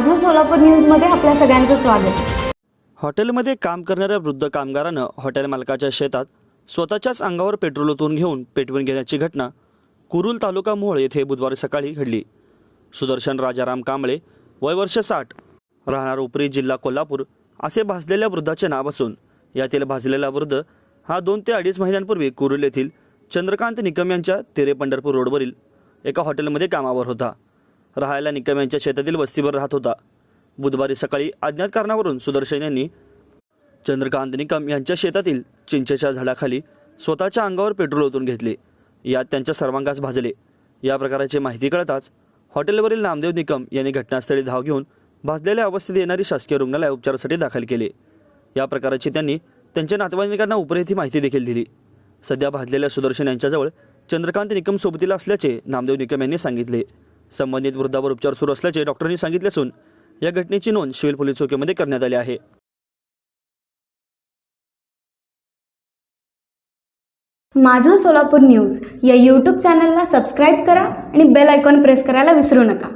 माझं सोलापूर न्यूजमध्ये आपल्या सगळ्यांचं स्वागत। हॉटेलमध्ये काम करणाऱ्या वृद्ध कामगारानं हॉटेल मालकाच्या शेतात स्वतःच्याच अंगावर पेट्रोल ओतून घेऊन पेटवून घेण्याची घटना कुरुल तालुका मोहोळ येथे बुधवारी सकाळी घडली। सुदर्शन राजाराम कांबळे, वय वर्ष 60, राहणार उपरी, जिल्हा कोल्हापूर असे भाजलेल्या वृद्धाचे नाव असून यातील भाजलेला वृद्ध हा 2 ते 2.5 महिन्यांपूर्वी कुरुल येथील चंद्रकांत निकम यांच्या तेरे पंढरपूर रोडवरील एका हॉटेलमध्ये कामावर होता। राहायला निकम यांच्या शेतातील वस्तीवर राहत होता। बुधवारी सकाळी अज्ञात कारणावरून सुदर्शन यांनी चंद्रकांत निकम यांच्या शेतातील चिंचेच्या झाडाखाली स्वतःच्या अंगावर पेट्रोल ओतून घेतले। यात त्यांच्या सर्वांगास भाजले। या प्रकाराची माहिती कळताच हॉटेलवरील नामदेव निकम यांनी घटनास्थळी धाव घेऊन भाजलेल्या अवस्थेत येणारी शासकीय रुग्णालयात उपचारासाठी दाखल केले। या प्रकाराची त्यांनी त्यांच्या नातेवाईकांना उपरेती माहिती देखील दिली। सध्या भाजलेल्या सुदर्शन यांच्याजवळ चंद्रकांत निकम सोबतीला असल्याचे नामदेव निकम यांनी सांगितले। संबंधित वृद्धावर उपचार सुरू असल्याचे डॉक्टरांनी सांगितले असून या घटनेची नोंद सिव्हिल पोलीस चौकीमध्ये करण्यात आली आहे। माझं सोलापूर न्यूज या यूट्यूब चॅनलला सबस्क्राईब करा आणि बेल आयकॉन प्रेस करायला विसरू नका।